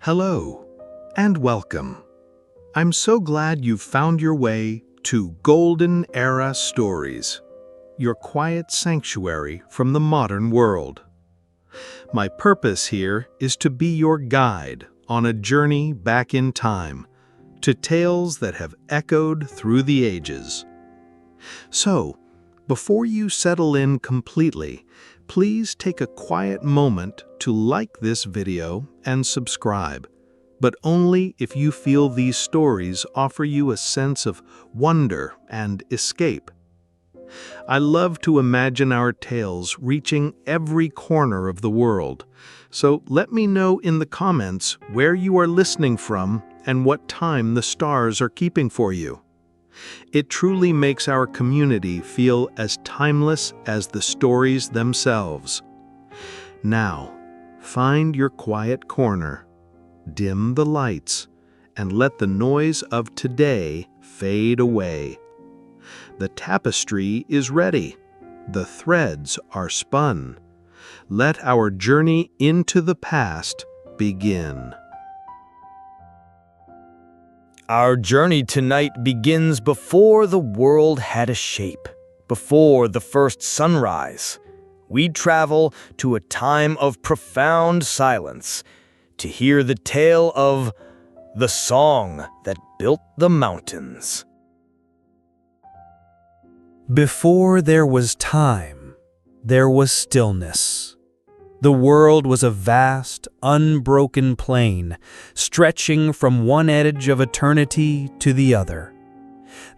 Hello, and welcome. I'm so glad you've found your way to Golden Era Stories, your quiet sanctuary from the modern world. My purpose here is to be your guide on a journey back in time to tales that have echoed through the ages. So, before you settle in completely, please take a quiet moment to like this video and subscribe, but only if you feel these stories offer you a sense of wonder and escape. I love to imagine our tales reaching every corner of the world, so let me know in the comments where you are listening from and what time the stars are keeping for you. It truly makes our community feel as timeless as the stories themselves. Now, find your quiet corner, dim the lights, and let the noise of today fade away. The tapestry is ready. The threads are spun. Let our journey into the past begin. Our journey tonight begins before the world had a shape, before the first sunrise. We travel to a time of profound silence to hear the tale of the song that built the mountains. Before there was time, there was stillness. The world was a vast, unbroken plain, stretching from one edge of eternity to the other.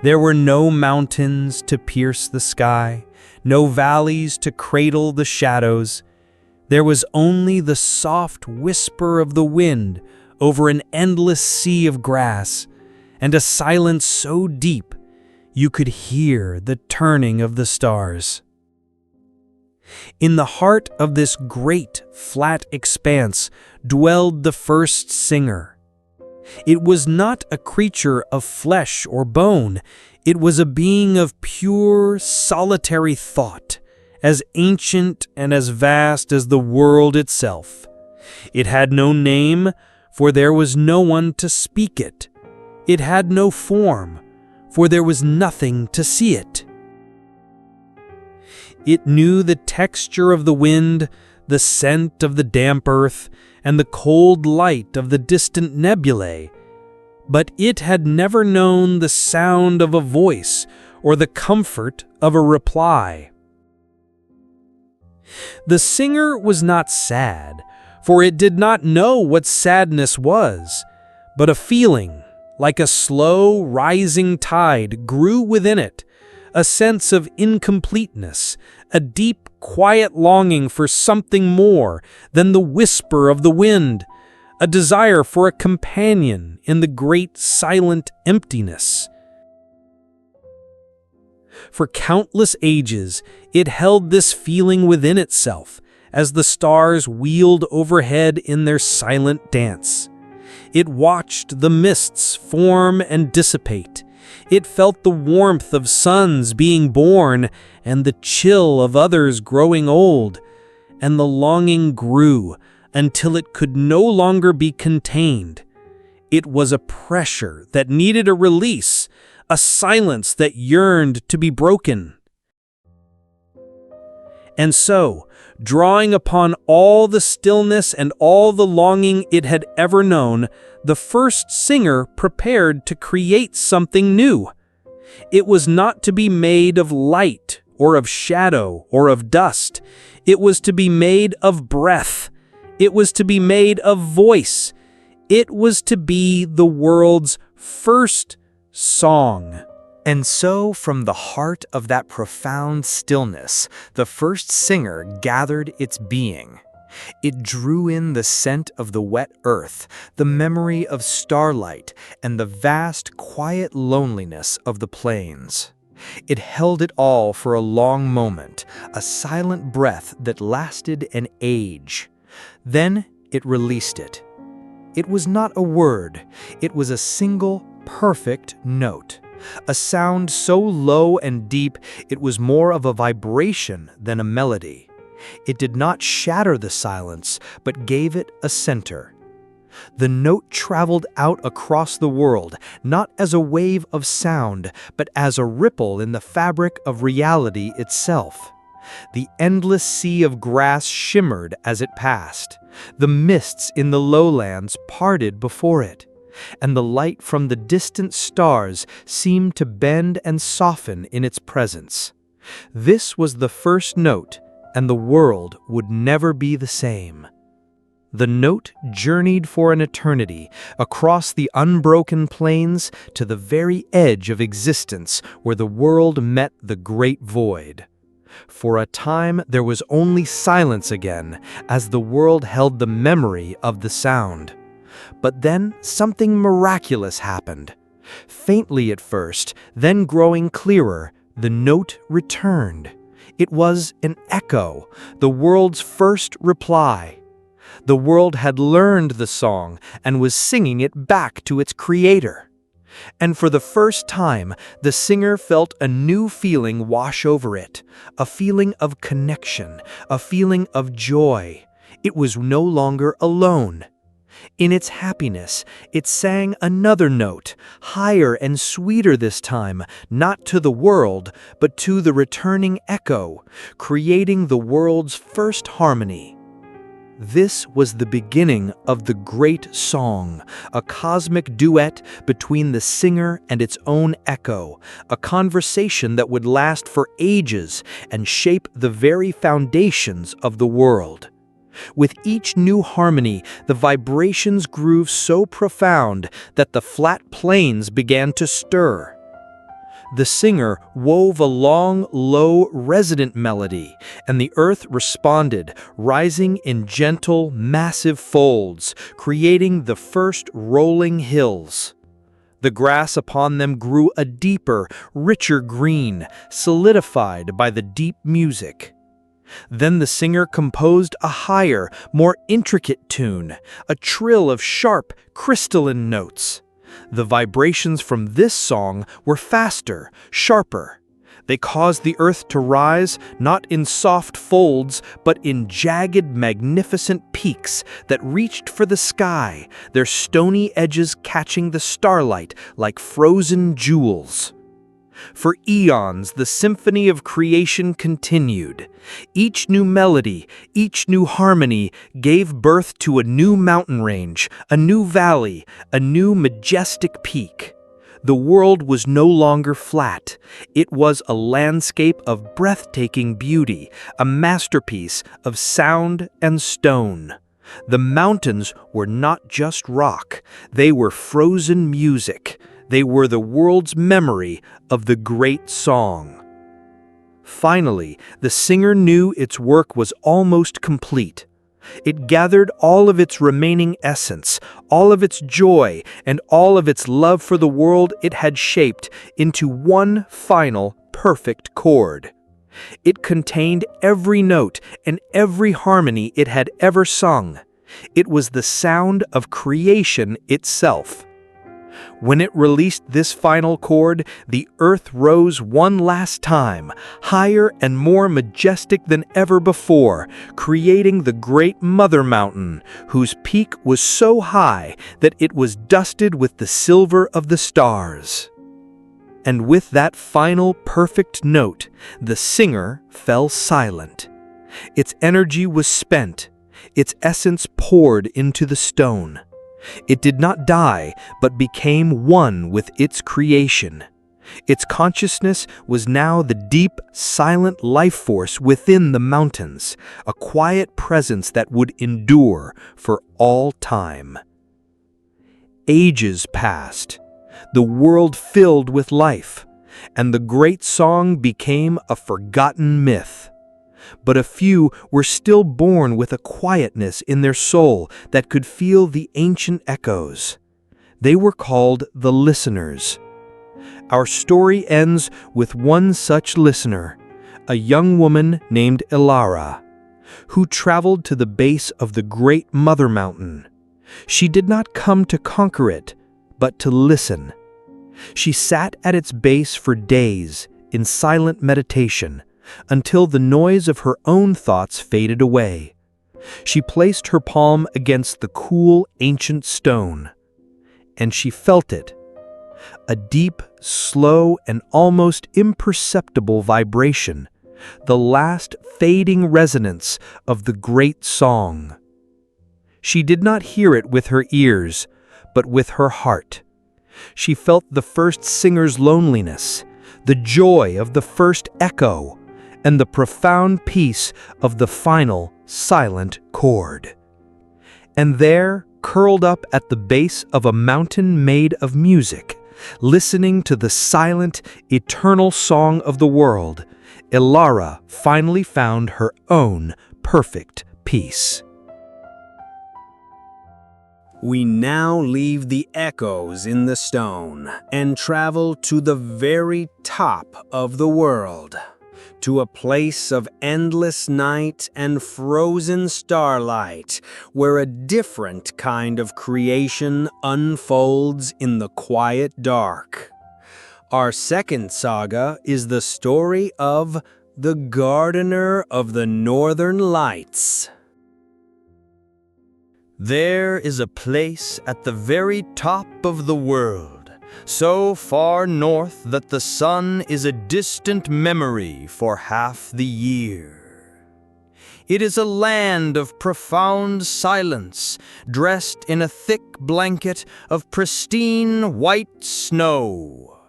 There were no mountains to pierce the sky, no valleys to cradle the shadows. There was only the soft whisper of the wind over an endless sea of grass, and a silence so deep you could hear the turning of the stars. In the heart of this great, flat expanse dwelled the first singer. It was not a creature of flesh or bone. It was a being of pure, solitary thought, as ancient and as vast as the world itself. It had no name, for there was no one to speak it. It had no form, for there was nothing to see it. It knew the texture of the wind, the scent of the damp earth, and the cold light of the distant nebulae, but it had never known the sound of a voice or the comfort of a reply. The singer was not sad, for it did not know what sadness was, but a feeling, like a slow, rising tide, grew within it, a sense of incompleteness, a deep, quiet longing for something more than the whisper of the wind, a desire for a companion in the great silent emptiness. For countless ages, it held this feeling within itself as the stars wheeled overhead in their silent dance. It watched the mists form and dissipate. It felt the warmth of suns being born and the chill of others growing old, and the longing grew until it could no longer be contained. It was a pressure that needed a release, a silence that yearned to be broken. And so, drawing upon all the stillness and all the longing it had ever known, the first singer prepared to create something new. It was not to be made of light or of shadow or of dust. It was to be made of breath. It was to be made of voice. It was to be the world's first song. And so, from the heart of that profound stillness, the first singer gathered its being. It drew in the scent of the wet earth, the memory of starlight, and the vast, quiet loneliness of the plains. It held it all for a long moment, a silent breath that lasted an age. Then it released it. It was not a word, it was a single, perfect note. A sound so low and deep, it was more of a vibration than a melody. It did not shatter the silence, but gave it a center. The note traveled out across the world, not as a wave of sound, but as a ripple in the fabric of reality itself. The endless sea of grass shimmered as it passed. The mists in the lowlands parted before it, and the light from the distant stars seemed to bend and soften in its presence. This was the first note, and the world would never be the same. The note journeyed for an eternity across the unbroken plains to the very edge of existence where the world met the great void. For a time there was only silence again as the world held the memory of the sound. But then something miraculous happened. Faintly at first, then growing clearer, the note returned. It was an echo, the world's first reply. The world had learned the song and was singing it back to its creator. And for the first time, the singer felt a new feeling wash over it, a feeling of connection, a feeling of joy. It was no longer alone. In its happiness, it sang another note, higher and sweeter this time, not to the world, but to the returning echo, creating the world's first harmony. This was the beginning of the great song, a cosmic duet between the singer and its own echo, a conversation that would last for ages and shape the very foundations of the world. With each new harmony, the vibrations grew so profound that the flat plains began to stir. The singer wove a long, low, resonant melody, and the earth responded, rising in gentle, massive folds, creating the first rolling hills. The grass upon them grew a deeper, richer green, solidified by the deep music. Then the singer composed a higher, more intricate tune, a trill of sharp, crystalline notes. The vibrations from this song were faster, sharper. They caused the earth to rise, not in soft folds, but in jagged, magnificent peaks that reached for the sky, their stony edges catching the starlight like frozen jewels. For eons, the symphony of creation continued. Each new melody, each new harmony gave birth to a new mountain range, a new valley, a new majestic peak. The world was no longer flat. It was a landscape of breathtaking beauty, a masterpiece of sound and stone. The mountains were not just rock, they were frozen music. They were the world's memory of the great song. Finally, the singer knew its work was almost complete. It gathered all of its remaining essence, all of its joy, and all of its love for the world it had shaped into one final, perfect chord. It contained every note and every harmony it had ever sung. It was the sound of creation itself. When it released this final chord, the earth rose one last time, higher and more majestic than ever before, creating the great Mother Mountain, whose peak was so high that it was dusted with the silver of the stars. And with that final perfect note, the singer fell silent. Its energy was spent, its essence poured into the stone. It did not die, but became one with its creation. Its consciousness was now the deep, silent life force within the mountains, a quiet presence that would endure for all time. Ages passed, the world filled with life, and the great song became a forgotten myth. But a few were still born with a quietness in their soul that could feel the ancient echoes. They were called the listeners. Our story ends with one such listener, a young woman named Elara, who traveled to the base of the great Mother Mountain. She did not come to conquer it, but to listen. She sat at its base for days in silent meditation, until the noise of her own thoughts faded away. She placed her palm against the cool, ancient stone, and she felt it. A deep, slow, and almost imperceptible vibration, the last fading resonance of the great song. She did not hear it with her ears, but with her heart. She felt the first singer's loneliness, the joy of the first echo, and the profound peace of the final, silent chord. And there, curled up at the base of a mountain made of music, listening to the silent, eternal song of the world, Ilara finally found her own perfect peace. We now leave the echoes in the stone and travel to the very top of the world, to a place of endless night and frozen starlight, where a different kind of creation unfolds in the quiet dark. Our second saga is the story of the Gardener of the Northern Lights. There is a place at the very top of the world, so far north that the sun is a distant memory for half the year. It is a land of profound silence, dressed in a thick blanket of pristine white snow.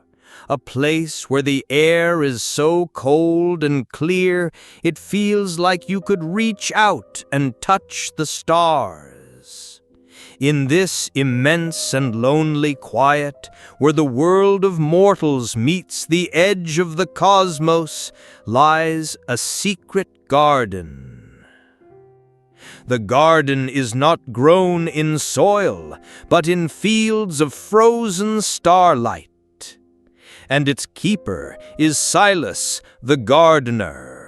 A place where the air is so cold and clear it feels like you could reach out and touch the stars. In this immense and lonely quiet, where the world of mortals meets the edge of the cosmos, lies a secret garden. The garden is not grown in soil, but in fields of frozen starlight. And its keeper is Silas, the gardener.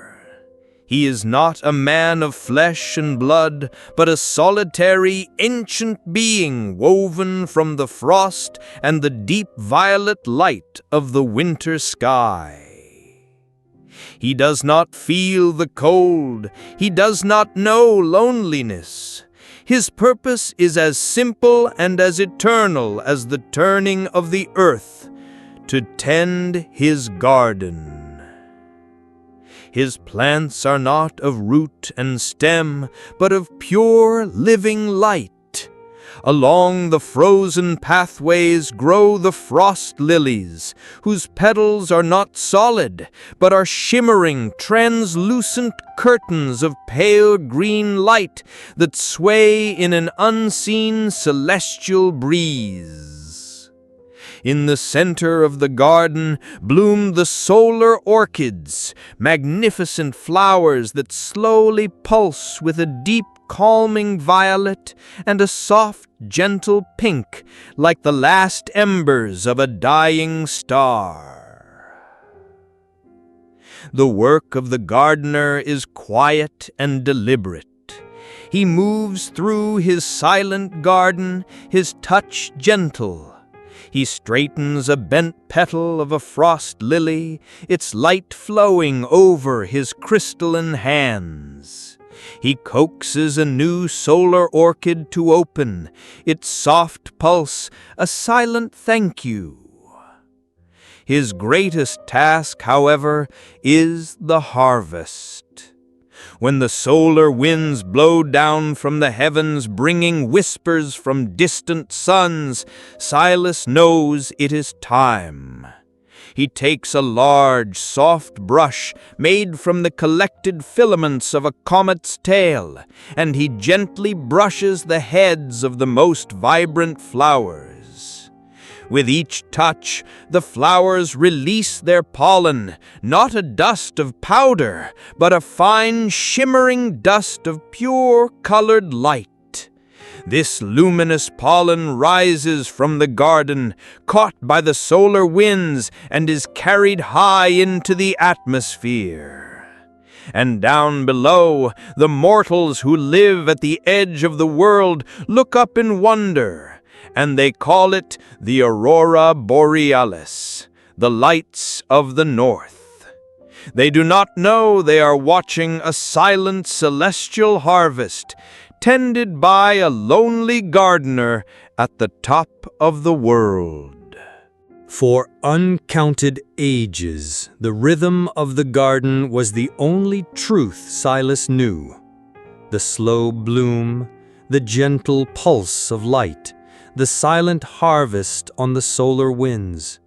He is not a man of flesh and blood, but a solitary, ancient being woven from the frost and the deep violet light of the winter sky. He does not feel the cold. He does not know loneliness. His purpose is as simple and as eternal as the turning of the earth, to tend his garden. His plants are not of root and stem, but of pure, living light. Along the frozen pathways grow the frost lilies, whose petals are not solid, but are shimmering, translucent curtains of pale green light that sway in an unseen celestial breeze. In the center of the garden bloom the solar orchids, magnificent flowers that slowly pulse with a deep, calming violet and a soft, gentle pink, like the last embers of a dying star. The work of the gardener is quiet and deliberate. He moves through his silent garden, his touch gentle. He straightens a bent petal of a frost lily, its light flowing over his crystalline hands. He coaxes a new solar orchid to open, its soft pulse a silent thank you. His greatest task, however, is the harvest. When the solar winds blow down from the heavens, bringing whispers from distant suns, Silas knows it is time. He takes a large, soft brush made from the collected filaments of a comet's tail, and he gently brushes the heads of the most vibrant flowers. With each touch, the flowers release their pollen, not a dust of powder, but a fine, shimmering dust of pure, colored light. This luminous pollen rises from the garden, caught by the solar winds, and is carried high into the atmosphere. And down below, the mortals who live at the edge of the world look up in wonder, and they call it the Aurora Borealis, the lights of the north. They do not know they are watching a silent celestial harvest, tended by a lonely gardener at the top of the world. For uncounted ages, the rhythm of the garden was the only truth Silas knew. The slow bloom, the gentle pulse of light, the silent harvest on the solar winds.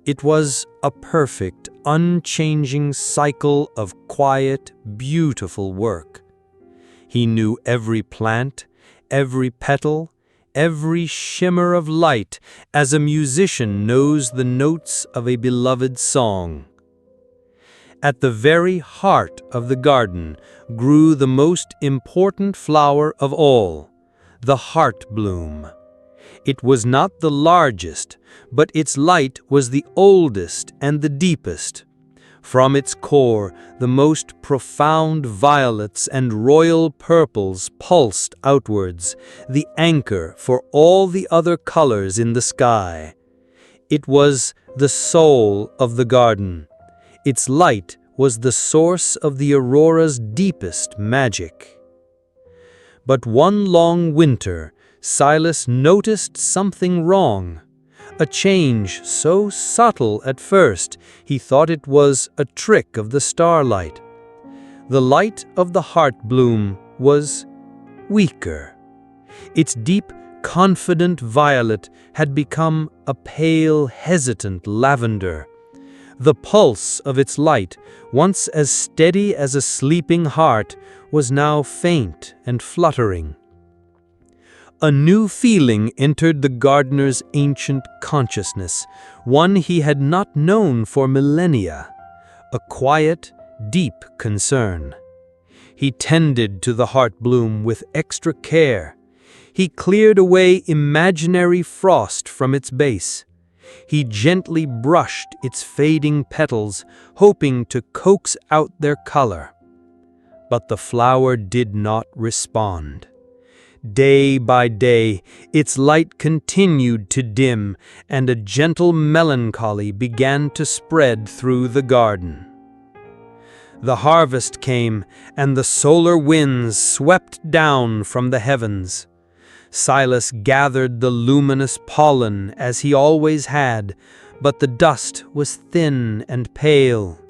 It was a perfect, unchanging cycle of quiet, beautiful work. He knew every plant, every petal, every shimmer of light, as a musician knows the notes of a beloved song. At the very heart of the garden grew the most important flower of all, the heart bloom. It was not the largest, but its light was the oldest and the deepest. From its core, the most profound violets and royal purples pulsed outwards, the anchor for all the other colors in the sky. It was the soul of the garden. Its light was the source of the aurora's deepest magic. But one long winter, Silas noticed something wrong. A change so subtle at first, he thought it was a trick of the starlight. The light of the heart bloom was weaker. Its deep, confident violet had become a pale, hesitant lavender. The pulse of its light, once as steady as a sleeping heart, was now faint and fluttering. A new feeling entered the gardener's ancient consciousness, one he had not known for millennia, a quiet, deep concern. He tended to the heart bloom with extra care. He cleared away imaginary frost from its base. He gently brushed its fading petals, hoping to coax out their color. But the flower did not respond. Day by day, its light continued to dim, and a gentle melancholy began to spread through the garden. The harvest came, and the solar winds swept down from the heavens. Silas gathered the luminous pollen as he always had, but the dust was thin and pale.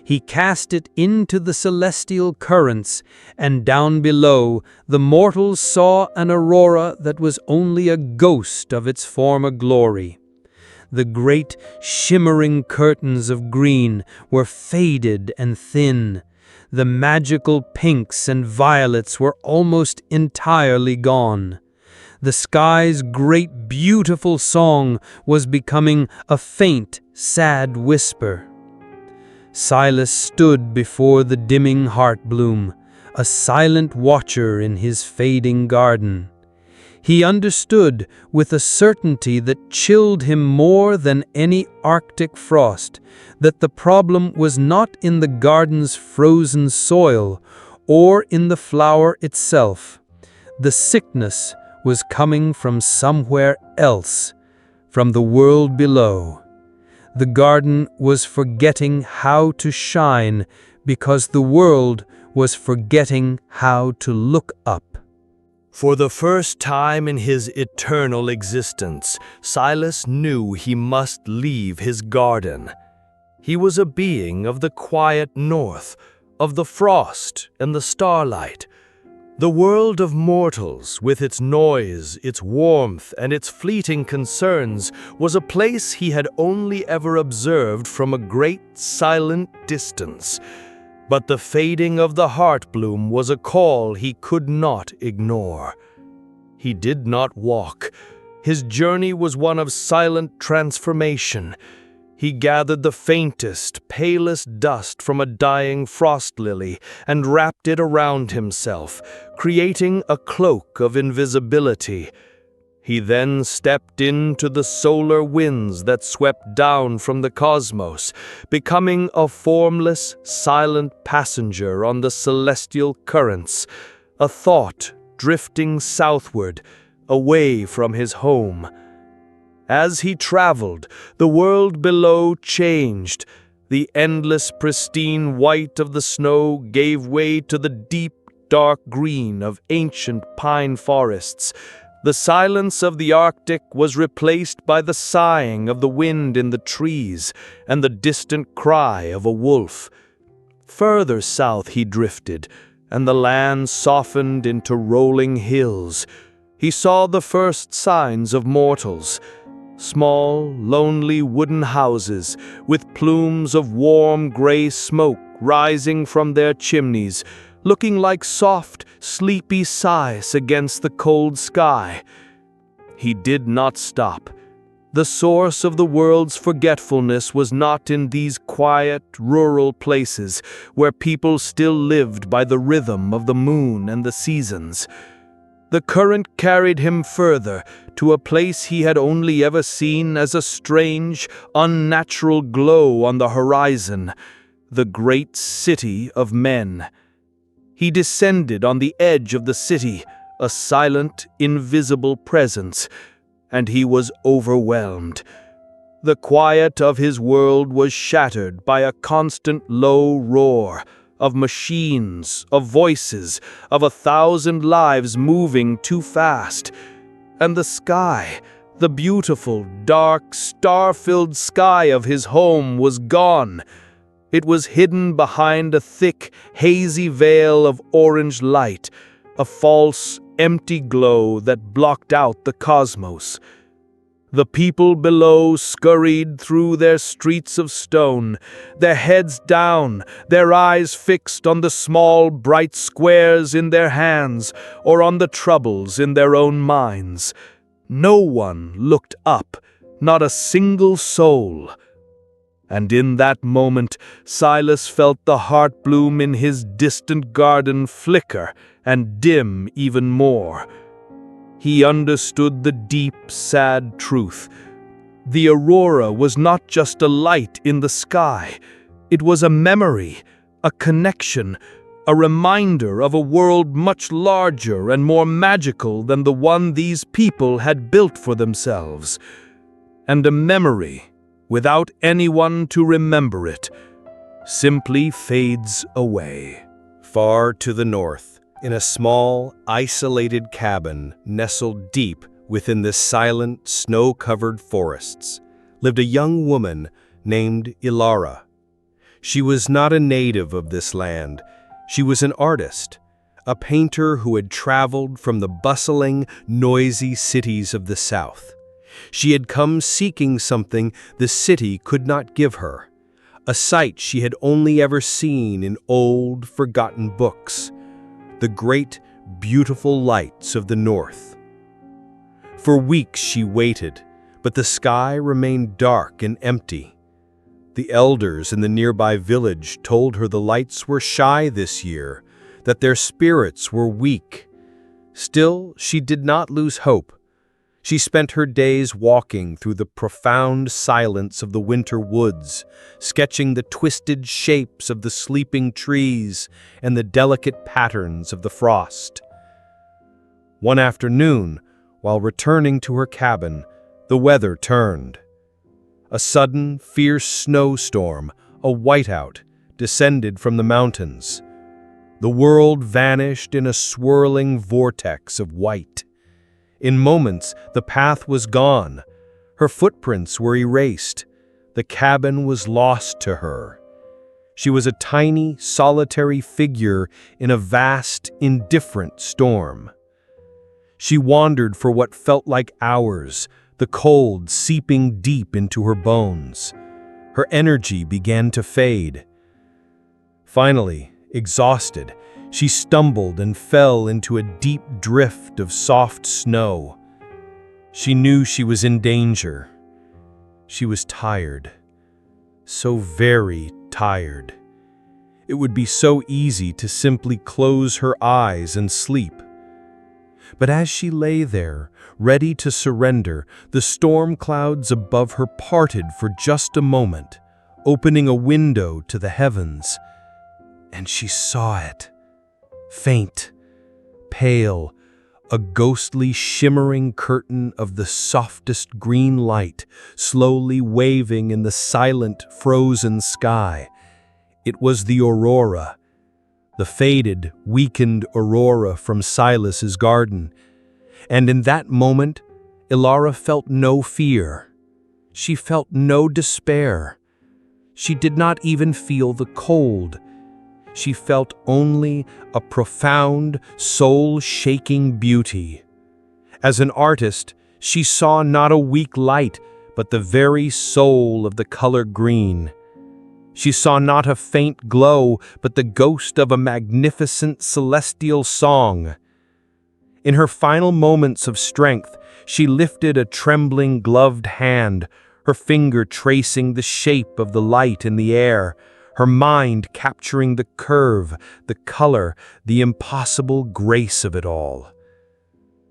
He cast it into the celestial currents, and down below the mortals saw an aurora that was only a ghost of its former glory. The great shimmering curtains of green were faded and thin. The magical pinks and violets were almost entirely gone. The sky's great beautiful song was becoming a faint, sad whisper. Silas stood before the dimming heart bloom, a silent watcher in his fading garden. He understood with a certainty that chilled him more than any Arctic frost, that the problem was not in the garden's frozen soil or in the flower itself. The sickness was coming from somewhere else, from the world below. The garden was forgetting how to shine because the world was forgetting how to look up. For the first time in his eternal existence, Silas knew he must leave his garden. He was a being of the quiet north, of the frost and the starlight. The world of mortals, with its noise, its warmth, and its fleeting concerns, was a place he had only ever observed from a great silent distance. But the fading of the heart bloom was a call he could not ignore. He did not walk. His journey was one of silent transformation. He gathered the faintest, palest dust from a dying frost lily and wrapped it around himself, creating a cloak of invisibility. He then stepped into the solar winds that swept down from the cosmos, becoming a formless, silent passenger on the celestial currents, a thought drifting southward, away from his home. As he traveled, the world below changed. The endless pristine white of the snow gave way to the deep, dark green of ancient pine forests. The silence of the Arctic was replaced by the sighing of the wind in the trees and the distant cry of a wolf. Further south he drifted, and the land softened into rolling hills. He saw the first signs of mortals. Small, lonely wooden houses with plumes of warm gray smoke rising from their chimneys, looking like soft, sleepy sighs against the cold sky. He did not stop. The source of the world's forgetfulness was not in these quiet, rural places where people still lived by the rhythm of the moon and the seasons. The current carried him further, to a place he had only ever seen as a strange, unnatural glow on the horizon, the great city of men. He descended on the edge of the city, a silent, invisible presence, and he was overwhelmed. The quiet of his world was shattered by a constant low roar, of machines, of voices, of 1,000 lives moving too fast. And the sky, the beautiful, dark, star-filled sky of his home was gone. It was hidden behind a thick, hazy veil of orange light, a false, empty glow that blocked out the cosmos. The people below scurried through their streets of stone, their heads down, their eyes fixed on the small, bright squares in their hands or on the troubles in their own minds. No one looked up, not a single soul. And in that moment, Silas felt the heart bloom in his distant garden flicker and dim even more. He understood the deep, sad truth. The aurora was not just a light in the sky. It was a memory, a connection, a reminder of a world much larger and more magical than the one these people had built for themselves. And a memory, without anyone to remember it, simply fades away. Far to the north, in a small, isolated cabin nestled deep within the silent, snow-covered forests, lived a young woman named Aurora. She was not a native of this land. She was an artist, a painter who had traveled from the bustling, noisy cities of the south. She had come seeking something the city could not give her, a sight she had only ever seen in old, forgotten books, the great, beautiful lights of the north. For weeks she waited, but the sky remained dark and empty. The elders in the nearby village told her the lights were shy this year, that their spirits were weak. Still, she did not lose hope. She spent her days walking through the profound silence of the winter woods, sketching the twisted shapes of the sleeping trees and the delicate patterns of the frost. One afternoon, while returning to her cabin, the weather turned. A sudden, fierce snowstorm, a whiteout, descended from the mountains. The world vanished in a swirling vortex of white. In moments, the path was gone. Her footprints were erased. The cabin was lost to her. She was a tiny, solitary figure in a vast, indifferent storm. She wandered for what felt like hours, the cold seeping deep into her bones. Her energy began to fade. Finally, exhausted, she stumbled and fell into a deep drift of soft snow. She knew she was in danger. She was tired. So very tired. It would be so easy to simply close her eyes and sleep. But as she lay there, ready to surrender, the storm clouds above her parted for just a moment, opening a window to the heavens. And she saw it. Faint, pale, a ghostly shimmering curtain of the softest green light slowly waving in the silent, frozen sky. It was the aurora, the faded, weakened aurora from Silas's garden. And in that moment, Ilara felt no fear. She felt no despair. She did not even feel the cold. She felt only a profound, soul-shaking beauty. As an artist, she saw not a weak light, but the very soul of the color green. She saw not a faint glow, but the ghost of a magnificent celestial song. In her final moments of strength, she lifted a trembling, gloved hand, her finger tracing the shape of the light in the air, her mind capturing the curve, the color, the impossible grace of it all.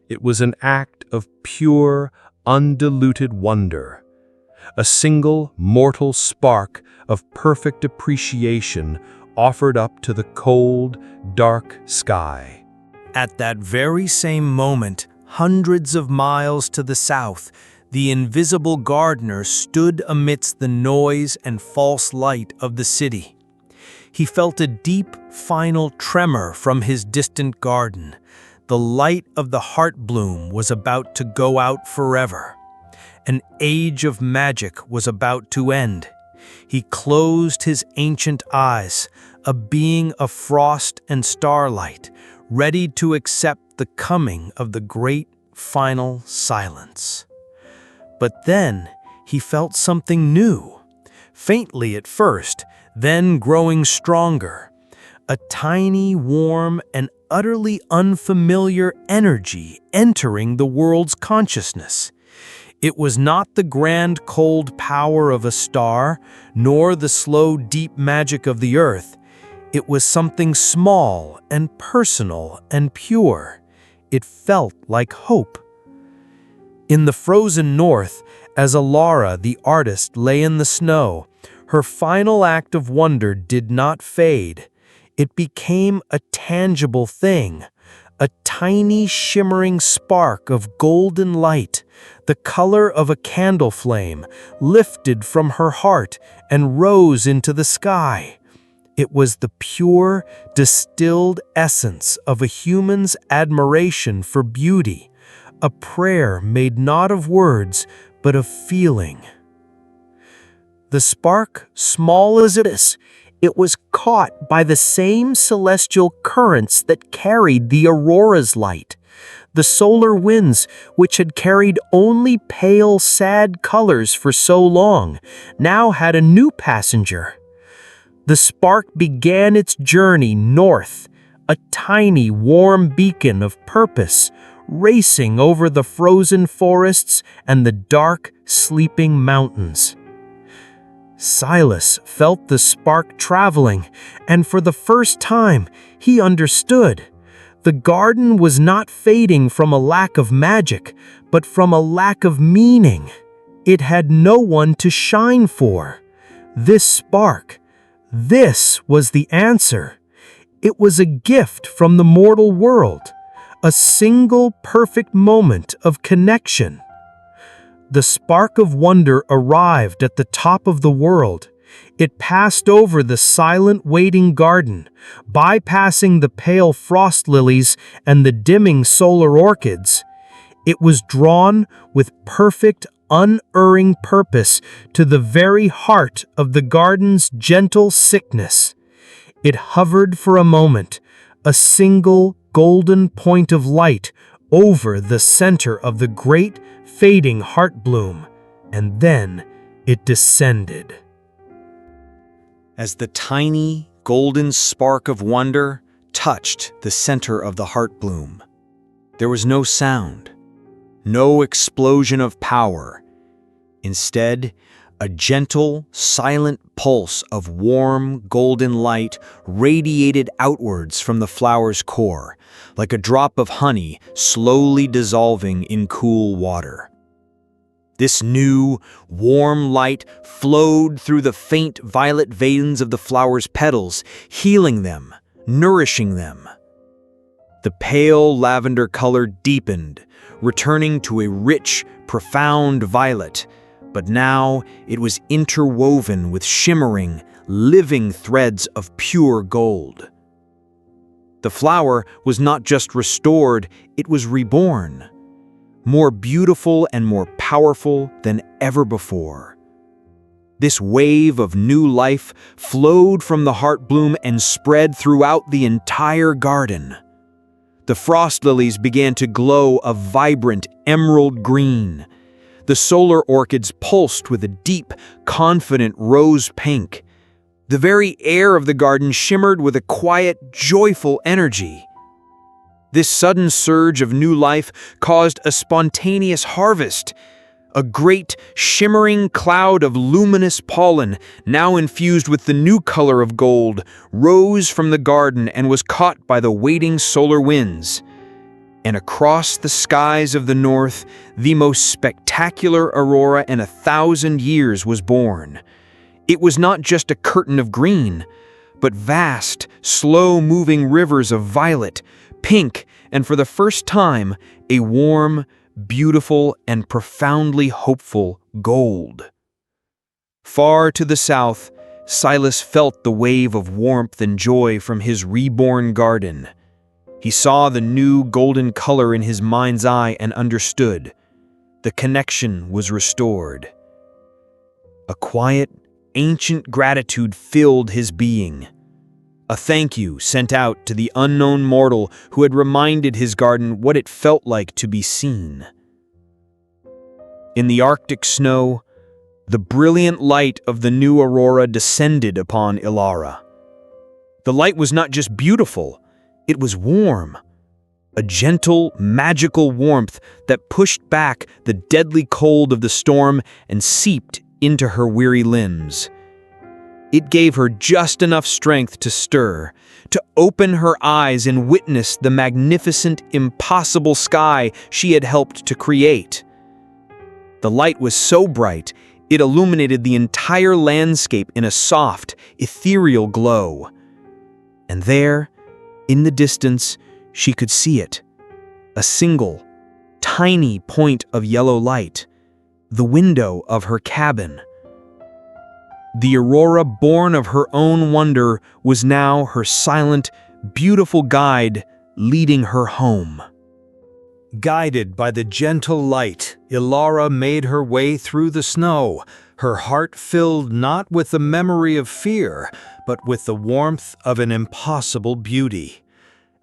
It was an act of pure, undiluted wonder, a single mortal spark of perfect appreciation offered up to the cold, dark sky. At that very same moment, hundreds of miles to the south, the invisible gardener stood amidst the noise and false light of the city. He felt a deep, final tremor from his distant garden. The light of the heart bloom was about to go out forever. An age of magic was about to end. He closed his ancient eyes, a being of frost and starlight, ready to accept the coming of the great final silence. But then he felt something new, faintly at first, then growing stronger. A tiny, warm, and utterly unfamiliar energy entering the world's consciousness. It was not the grand, cold power of a star, nor the slow, deep magic of the earth. It was something small and personal and pure. It felt like hope. In the frozen north, as Aurora, the artist, lay in the snow, her final act of wonder did not fade. It became a tangible thing, a tiny shimmering spark of golden light, the color of a candle flame, lifted from her heart and rose into the sky. It was the pure, distilled essence of a human's admiration for beauty, a prayer made not of words, but of feeling. The spark, small as it is, it was caught by the same celestial currents that carried the aurora's light. The solar winds, which had carried only pale, sad colors for so long, now had a new passenger. The spark began its journey north, a tiny, warm beacon of purpose, racing over the frozen forests and the dark, sleeping mountains. Silas felt the spark traveling, and for the first time, he understood. The garden was not fading from a lack of magic, but from a lack of meaning. It had no one to shine for. This spark, this was the answer. It was a gift from the mortal world, a single perfect moment of connection. The spark of wonder arrived at the top of the world. It passed over the silent waiting garden, bypassing the pale frost lilies and the dimming solar orchids. It was drawn with perfect, unerring purpose to the very heart of the garden's gentle sickness. It hovered for a moment, a single golden point of light over the center of the great fading heart bloom, and then it descended. As the tiny, golden spark of wonder touched the center of the heart bloom, there was no sound, no explosion of power. Instead, a gentle, silent pulse of warm, golden light radiated outwards from the flower's core, like a drop of honey slowly dissolving in cool water. This new, warm light flowed through the faint violet veins of the flower's petals, healing them, nourishing them. The pale lavender color deepened, returning to a rich, profound violet, but now it was interwoven with shimmering, living threads of pure gold. The flower was not just restored, it was reborn, more beautiful and more powerful than ever before. This wave of new life flowed from the heart bloom and spread throughout the entire garden. The frost lilies began to glow a vibrant emerald green. The solar orchids pulsed with a deep, confident rose pink. The very air of the garden shimmered with a quiet, joyful energy. This sudden surge of new life caused a spontaneous harvest. A great, shimmering cloud of luminous pollen, now infused with the new color of gold, rose from the garden and was caught by the waiting solar winds. And across the skies of the north, the most spectacular aurora in 1,000 years was born. It was not just a curtain of green, but vast, slow-moving rivers of violet, pink, and for the first time, a warm, beautiful, and profoundly hopeful gold. Far to the south, Silas felt the wave of warmth and joy from his reborn garden. He saw the new golden color in his mind's eye and understood. The connection was restored. A quiet, ancient gratitude filled his being. A thank you sent out to the unknown mortal who had reminded his garden what it felt like to be seen. In the Arctic snow, the brilliant light of the new aurora descended upon Ilara. The light was not just beautiful, it was warm. A gentle, magical warmth that pushed back the deadly cold of the storm and seeped into her weary limbs. It gave her just enough strength to stir, to open her eyes and witness the magnificent, impossible sky she had helped to create. The light was so bright, it illuminated the entire landscape in a soft, ethereal glow. And there, in the distance, she could see it. A single, tiny point of yellow light, the window of her cabin. The aurora, born of her own wonder, was now her silent, beautiful guide leading her home. Guided by the gentle light, Ilara made her way through the snow, her heart filled not with the memory of fear, but with the warmth of an impossible beauty.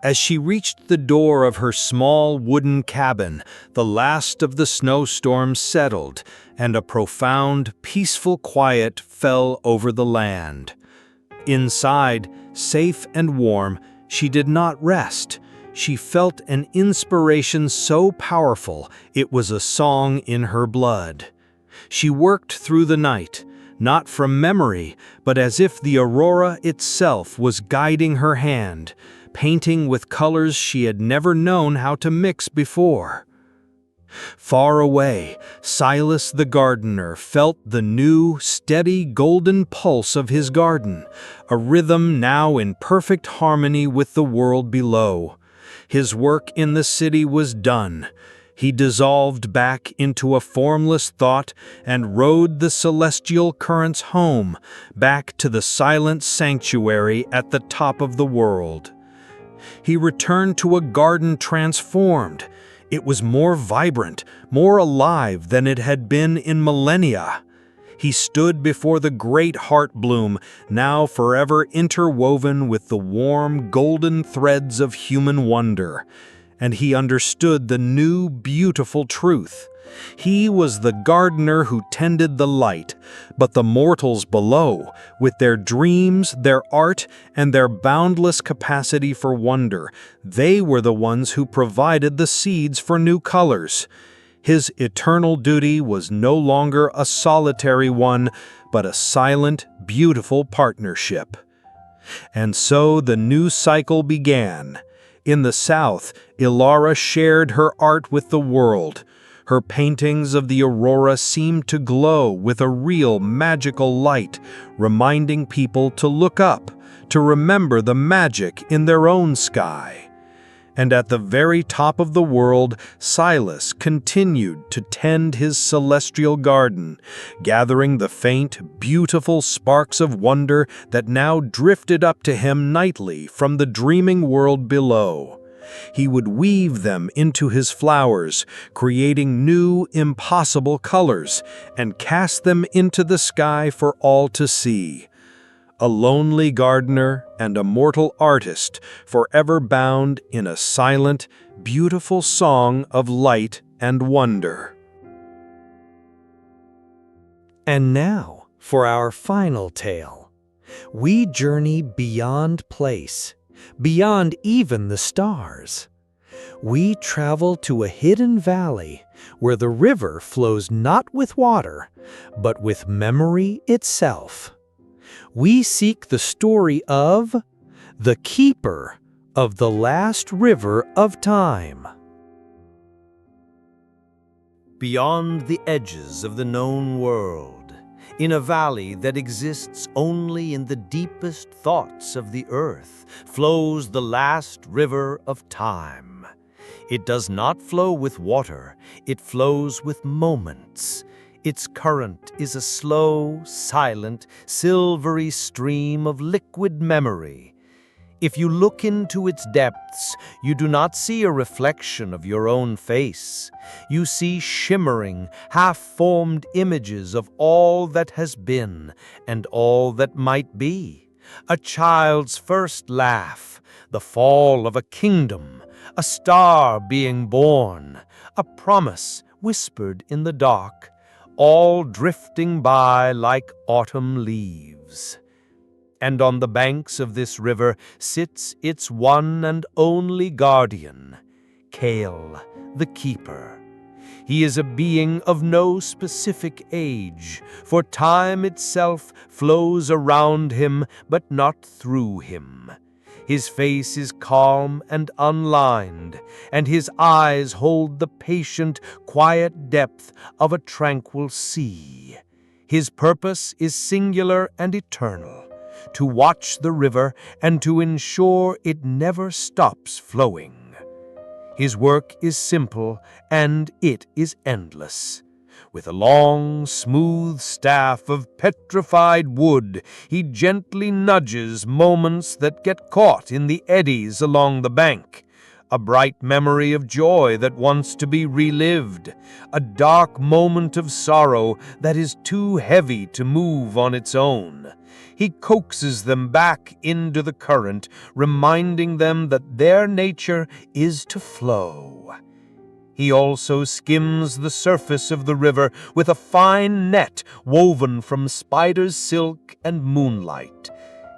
As she reached the door of her small wooden cabin, the last of the snowstorm settled, and a profound, peaceful quiet fell over the land. Inside, safe and warm, she did not rest. She felt an inspiration so powerful it was a song in her blood. She worked through the night, not from memory, but as if the aurora itself was guiding her hand, painting with colors she had never known how to mix before. Far away, Silas the gardener felt the new, steady golden pulse of his garden, a rhythm now in perfect harmony with the world below. His work in the city was done. He dissolved back into a formless thought and rode the celestial currents home, back to the silent sanctuary at the top of the world. He returned to a garden transformed. It was more vibrant, more alive than it had been in millennia. He stood before the great heart bloom, now forever interwoven with the warm, golden threads of human wonder. And he understood the new, beautiful truth. He was the gardener who tended the light, but the mortals below, with their dreams, their art, and their boundless capacity for wonder, they were the ones who provided the seeds for new colors. His eternal duty was no longer a solitary one, but a silent, beautiful partnership. And so the new cycle began. In the south, Ilara shared her art with the world. Her paintings of the aurora seemed to glow with a real magical light, reminding people to look up, to remember the magic in their own sky. And at the very top of the world, Silas continued to tend his celestial garden, gathering the faint, beautiful sparks of wonder that now drifted up to him nightly from the dreaming world below. He would weave them into his flowers, creating new, impossible colors, and cast them into the sky for all to see. A lonely gardener and a mortal artist, forever bound in a silent, beautiful song of light and wonder. And now, for our final tale. We journey beyond place, beyond even the stars. We travel to a hidden valley where the river flows not with water, but with memory itself. We seek the story of the keeper of the last river of time. Beyond the edges of the known world, in a valley that exists only in the deepest thoughts of the earth, flows the last river of time. It does not flow with water, it flows with moments. Its current is a slow, silent, silvery stream of liquid memory. If you look into its depths, you do not see a reflection of your own face. You see shimmering, half-formed images of all that has been and all that might be. A child's first laugh, the fall of a kingdom, a star being born, a promise whispered in the dark, all drifting by like autumn leaves. And on the banks of this river sits its one and only guardian, Kale, the keeper. He is a being of no specific age, for time itself flows around him but not through him. His face is calm and unlined, and his eyes hold the patient, quiet depth of a tranquil sea. His purpose is singular and eternal, to watch the river and to ensure it never stops flowing. His work is simple and it is endless. With a long, smooth staff of petrified wood, he gently nudges moments that get caught in the eddies along the bank. A bright memory of joy that wants to be relived. A dark moment of sorrow that is too heavy to move on its own. He coaxes them back into the current, reminding them that their nature is to flow. He also skims the surface of the river with a fine net woven from spider's silk and moonlight.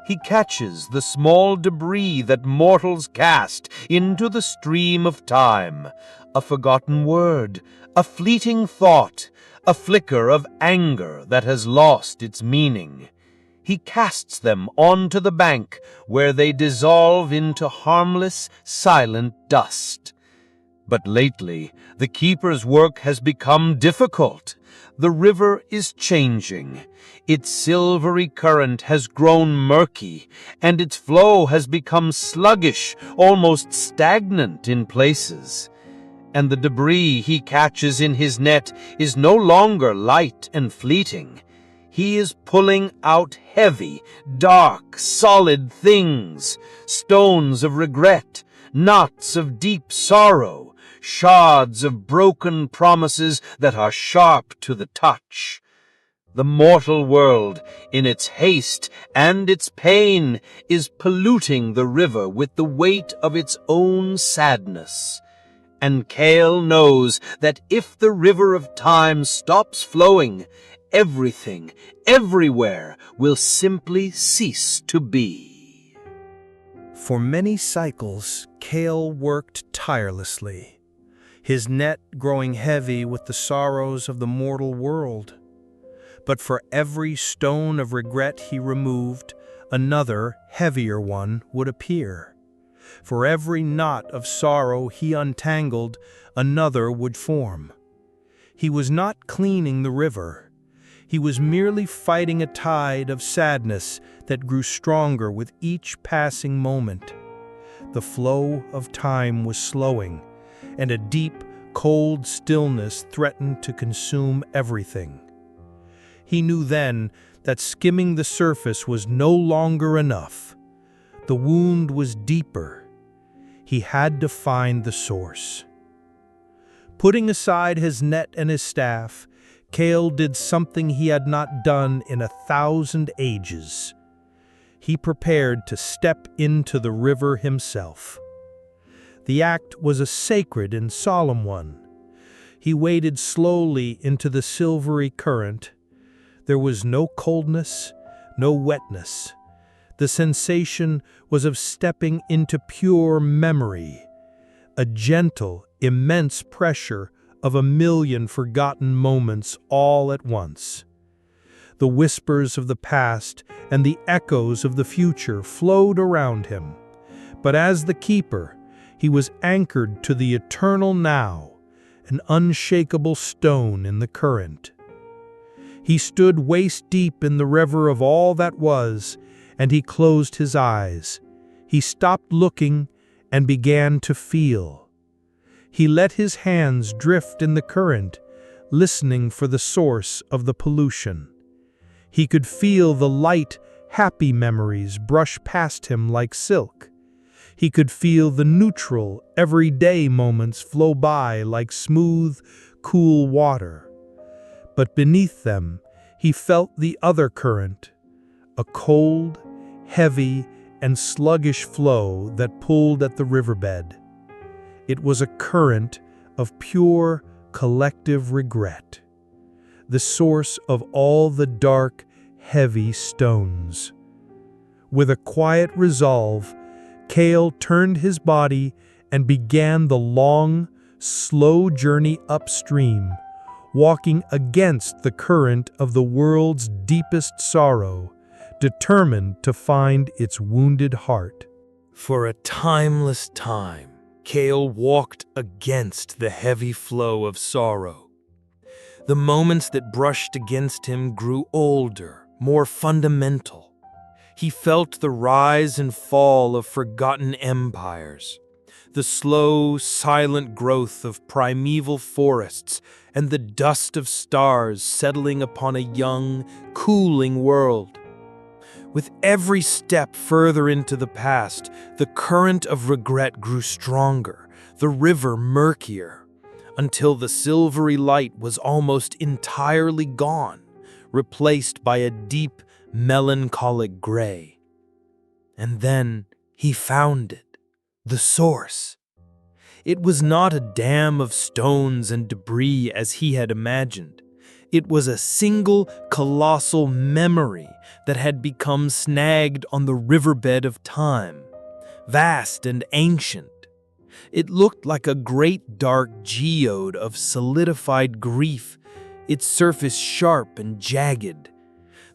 He catches the small debris that mortals cast into the stream of time, a forgotten word, a fleeting thought, a flicker of anger that has lost its meaning. He casts them onto the bank, where they dissolve into harmless, silent dust. But lately, the keeper's work has become difficult. The river is changing. Its silvery current has grown murky, and its flow has become sluggish, almost stagnant in places. And the debris he catches in his net is no longer light and fleeting. He is pulling out heavy, dark, solid things, stones of regret, knots of deep sorrow, shards of broken promises that are sharp to the touch. The mortal world, in its haste and its pain, is polluting the river with the weight of its own sadness. And Kale knows that if the river of time stops flowing, everything, everywhere, will simply cease to be. For many cycles, Kale worked tirelessly, his net growing heavy with the sorrows of the mortal world. But for every stone of regret he removed, another, heavier one would appear. For every knot of sorrow he untangled, another would form. He was not cleaning the river. He was merely fighting a tide of sadness that grew stronger with each passing moment. The flow of time was slowing, and a deep, cold stillness threatened to consume everything. He knew then that skimming the surface was no longer enough. The wound was deeper. He had to find the source. Putting aside his net and his staff, Kale did something he had not done in 1,000 ages. He prepared to step into the river himself. The act was a sacred and solemn one. He waded slowly into the silvery current. There was no coldness, no wetness. The sensation was of stepping into pure memory, a gentle, immense pressure of 1,000,000 forgotten moments all at once. The whispers of the past and the echoes of the future flowed around him. But as the keeper, he was anchored to the eternal now, an unshakable stone in the current. He stood waist-deep in the river of all that was, and he closed his eyes. He stopped looking and began to feel. He let his hands drift in the current, listening for the source of the pollution. He could feel the light, happy memories brush past him like silk. He could feel the neutral, everyday moments flow by like smooth, cool water. But beneath them, he felt the other current, a cold, heavy, and sluggish flow that pulled at the riverbed. It was a current of pure, collective regret, the source of all the dark, heavy stones. With a quiet resolve, Kale turned his body and began the long, slow journey upstream, walking against the current of the world's deepest sorrow, determined to find its wounded heart. For a timeless time, Kale walked against the heavy flow of sorrow. The moments that brushed against him grew older, more fundamental. He felt the rise and fall of forgotten empires, the slow, silent growth of primeval forests, and the dust of stars settling upon a young, cooling world. With every step further into the past, the current of regret grew stronger, the river murkier, until the silvery light was almost entirely gone, replaced by a deep, melancholic gray. And then he found it, the source. It was not a dam of stones and debris as he had imagined. It was a single, colossal memory that had become snagged on the riverbed of time, vast and ancient. It looked like a great dark geode of solidified grief, its surface sharp and jagged.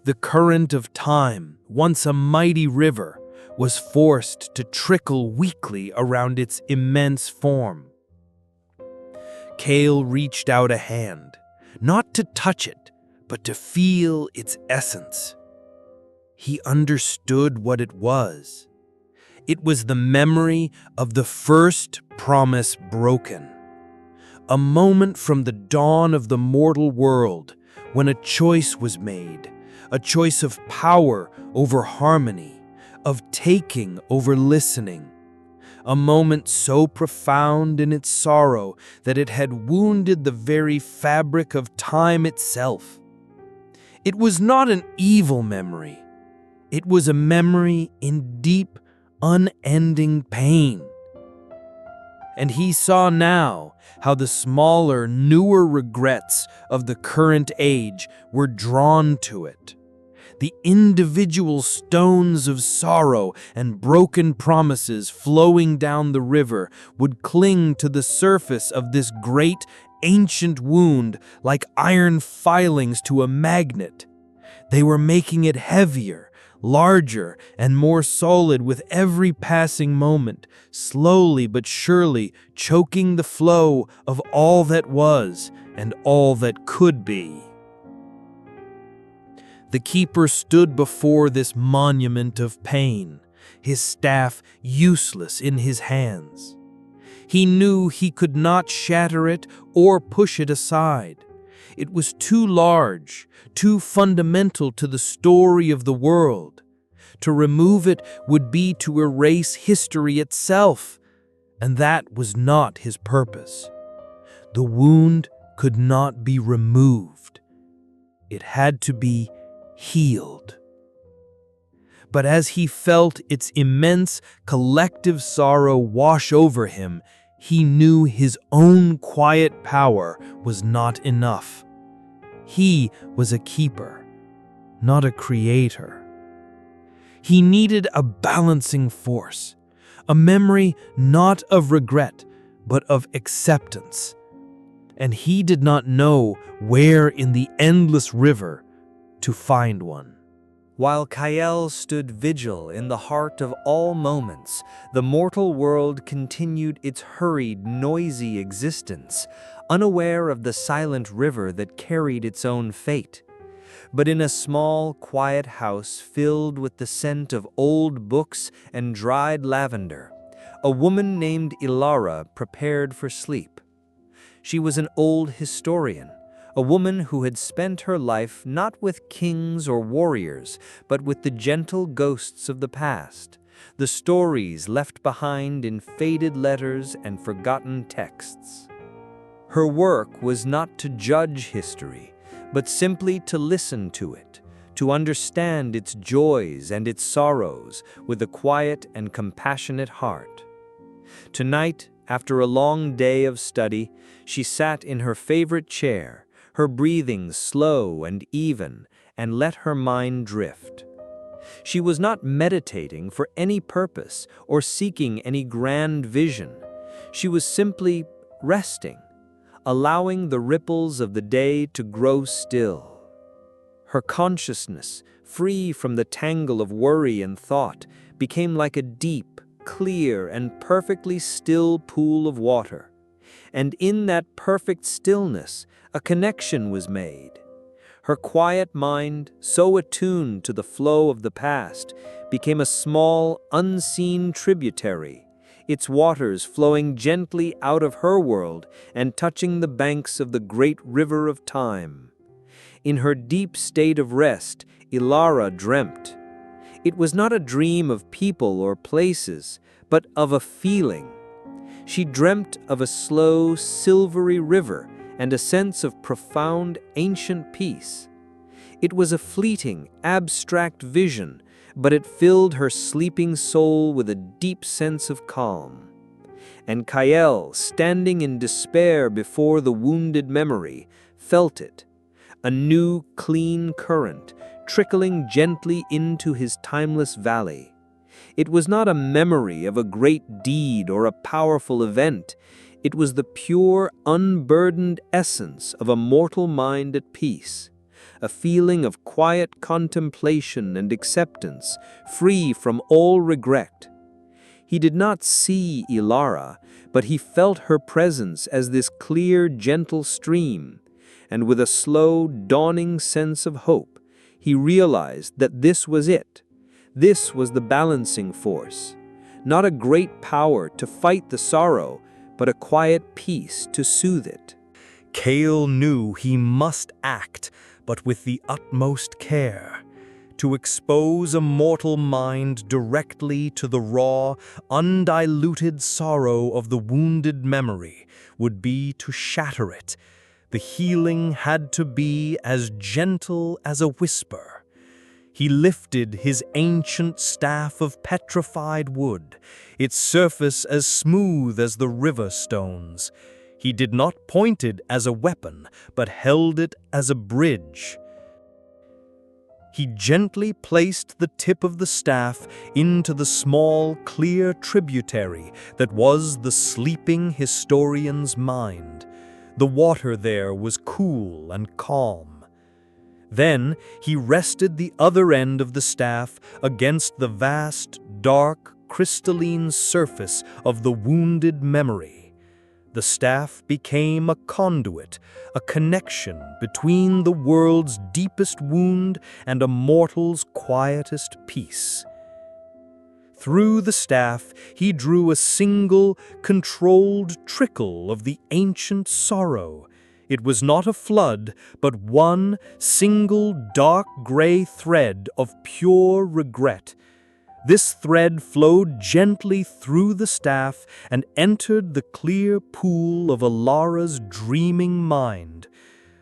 The current of time, once a mighty river, was forced to trickle weakly around its immense form. Kale reached out a hand, not to touch it, but to feel its essence. He understood what it was. It was the memory of the first promise broken. A moment from the dawn of the mortal world when a choice was made, a choice of power over harmony, of taking over listening. A moment so profound in its sorrow that it had wounded the very fabric of time itself. It was not an evil memory. It was a memory in deep, unending pain. And he saw now how the smaller, newer regrets of the current age were drawn to it. The individual stones of sorrow and broken promises flowing down the river would cling to the surface of this great, ancient wound like iron filings to a magnet. They were making it heavier, larger, and more solid with every passing moment, slowly but surely choking the flow of all that was and all that could be. The keeper stood before this monument of pain, his staff useless in his hands. He knew he could not shatter it or push it aside. It was too large, too fundamental to the story of the world. To remove it would be to erase history itself, and that was not his purpose. The wound could not be removed. It had to be healed. But as he felt its immense collective sorrow wash over him, he knew his own quiet power was not enough. He was a keeper, not a creator. He needed a balancing force, a memory not of regret, but of acceptance. And he did not know where in the endless river to find one. While Kael stood vigil in the heart of all moments, the mortal world continued its hurried, noisy existence, unaware of the silent river that carried its own fate. But in a small, quiet house filled with the scent of old books and dried lavender, a woman named Ilara prepared for sleep. She was an old historian, a woman who had spent her life not with kings or warriors, but with the gentle ghosts of the past, the stories left behind in faded letters and forgotten texts. Her work was not to judge history, but simply to listen to it, to understand its joys and its sorrows with a quiet and compassionate heart. Tonight, after a long day of study, she sat in her favorite chair, her breathing slow and even, and let her mind drift. She was not meditating for any purpose or seeking any grand vision. She was simply resting, allowing the ripples of the day to grow still. Her consciousness, free from the tangle of worry and thought, became like a deep, clear, and perfectly still pool of water. And in that perfect stillness, a connection was made. Her quiet mind, so attuned to the flow of the past, became a small, unseen tributary, its waters flowing gently out of her world and touching the banks of the great river of time. In her deep state of rest, Ilara dreamt. It was not a dream of people or places, but of a feeling. She dreamt of a slow, silvery river and a sense of profound, ancient peace. It was a fleeting, abstract vision, but it filled her sleeping soul with a deep sense of calm. And Kael, standing in despair before the wounded memory, felt it, a new, clean current trickling gently into his timeless valley. It was not a memory of a great deed or a powerful event. It was the pure, unburdened essence of a mortal mind at peace, a feeling of quiet contemplation and acceptance, free from all regret. He did not see Ilara, but he felt her presence as this clear, gentle stream, and with a slow, dawning sense of hope, he realized that this was it. This was the balancing force, not a great power to fight the sorrow, but a quiet peace to soothe it. Kael knew he must act, but with the utmost care. To expose a mortal mind directly to the raw, undiluted sorrow of the wounded memory would be to shatter it. The healing had to be as gentle as a whisper. He lifted his ancient staff of petrified wood, its surface as smooth as the river stones. He did not point it as a weapon, but held it as a bridge. He gently placed the tip of the staff into the small, clear tributary that was the sleeping historian's mind. The water there was cool and calm. Then he rested the other end of the staff against the vast, dark, crystalline surface of the wounded memory. The staff became a conduit, a connection between the world's deepest wound and a mortal's quietest peace. Through the staff, he drew a single, controlled trickle of the ancient sorrow. It was not a flood, but one single dark gray thread of pure regret. This thread flowed gently through the staff and entered the clear pool of Ilara's dreaming mind.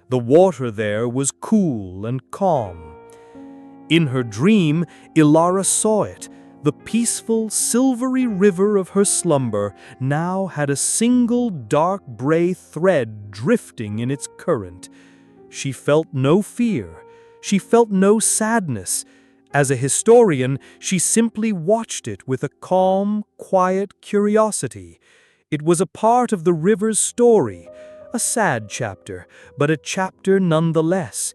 The water there was cool and calm. In her dream, Ilara saw it. The peaceful, silvery river of her slumber now had a single dark gray thread drifting in its current. She felt no fear. She felt no sadness. As a historian, she simply watched it with a calm, quiet curiosity. It was a part of the river's story, a sad chapter, but a chapter nonetheless.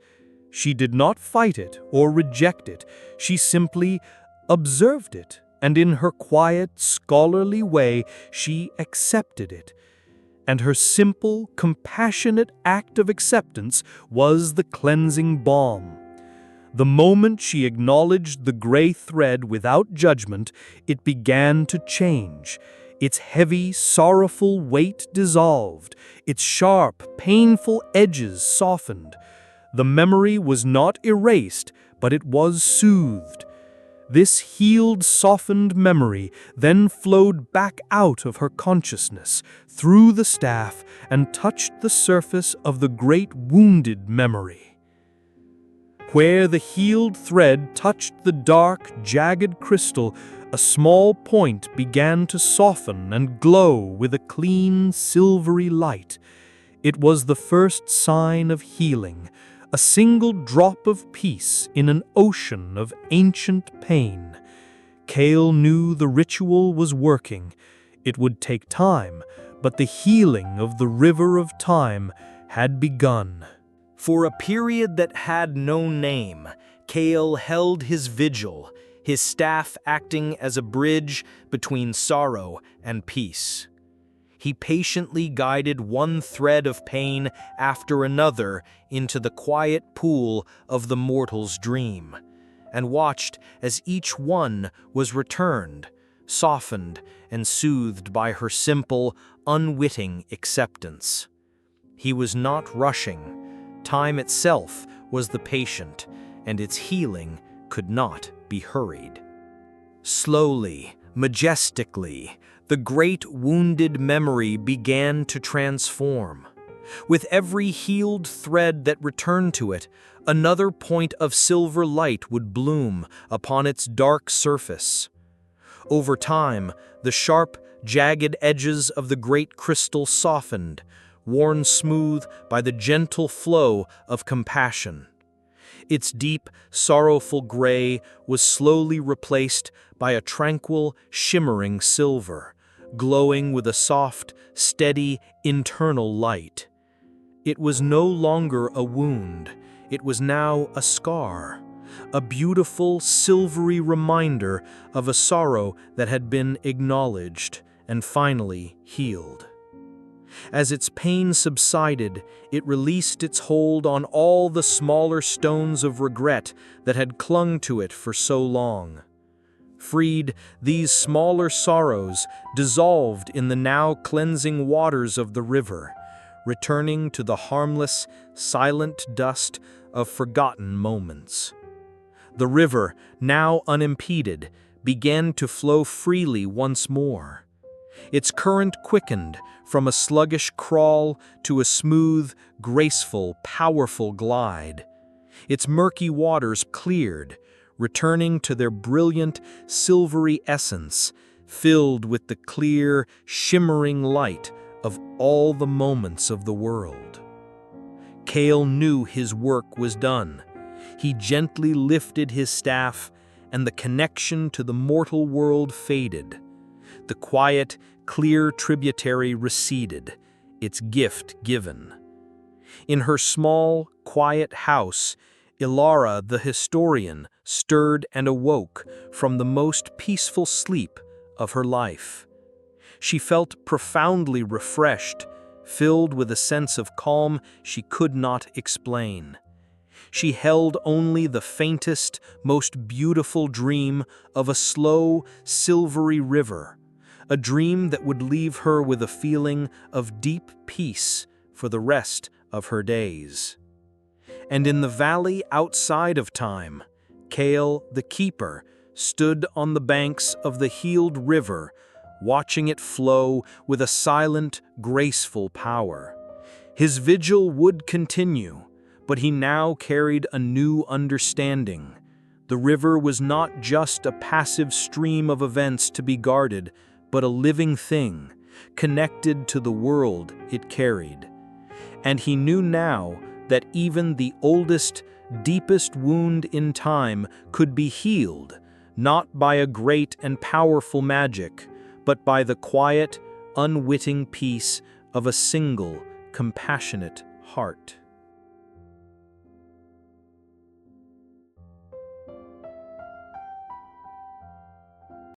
She did not fight it or reject it. She simply observed it, and in her quiet, scholarly way, she accepted it. And her simple, compassionate act of acceptance was the cleansing balm. The moment she acknowledged the gray thread without judgment, it began to change. Its heavy, sorrowful weight dissolved. Its sharp, painful edges softened. The memory was not erased, but it was soothed. This healed, softened memory then flowed back out of her consciousness, through the staff, and touched the surface of the great wounded memory. Where the healed thread touched the dark, jagged crystal, a small point began to soften and glow with a clean, silvery light. It was the first sign of healing, a single drop of peace in an ocean of ancient pain. Kale knew the ritual was working. It would take time, but the healing of the river of time had begun. For a period that had no name, Kale held his vigil, his staff acting as a bridge between sorrow and peace. He patiently guided one thread of pain after another into the quiet pool of the mortal's dream, and watched as each one was returned, softened and soothed by her simple, unwitting acceptance. He was not rushing. Time itself was the patient, and its healing could not be hurried. Slowly, majestically, the great wounded memory began to transform. With every healed thread that returned to it, another point of silver light would bloom upon its dark surface. Over time, the sharp, jagged edges of the great crystal softened, worn smooth by the gentle flow of compassion. Its deep, sorrowful gray was slowly replaced by a tranquil, shimmering silver, glowing with a soft, steady, internal light. It was no longer a wound. It was now a scar, a beautiful, silvery reminder of a sorrow that had been acknowledged and finally healed. As its pain subsided, it released its hold on all the smaller stones of regret that had clung to it for so long. Freed, these smaller sorrows dissolved in the now cleansing waters of the river, returning to the harmless, silent dust of forgotten moments. The river, now unimpeded, began to flow freely once more. Its current quickened from a sluggish crawl to a smooth, graceful, powerful glide. Its murky waters cleared, returning to their brilliant, silvery essence, filled with the clear, shimmering light of all the moments of the world. Kale knew his work was done. He gently lifted his staff, and the connection to the mortal world faded. The quiet, clear tributary receded, its gift given. In her small, quiet house, Ilara the historian stirred and awoke from the most peaceful sleep of her life. She felt profoundly refreshed, filled with a sense of calm she could not explain. She held only the faintest, most beautiful dream of a slow, silvery river, a dream that would leave her with a feeling of deep peace for the rest of her days. And in the valley outside of time, Kale, the keeper, stood on the banks of the healed river, watching it flow with a silent, graceful power. His vigil would continue, but he now carried a new understanding. The river was not just a passive stream of events to be guarded, but a living thing, connected to the world it carried. And he knew now that even the oldest, deepest wound in time could be healed, not by a great and powerful magic, but by the quiet, unwitting peace of a single, compassionate heart.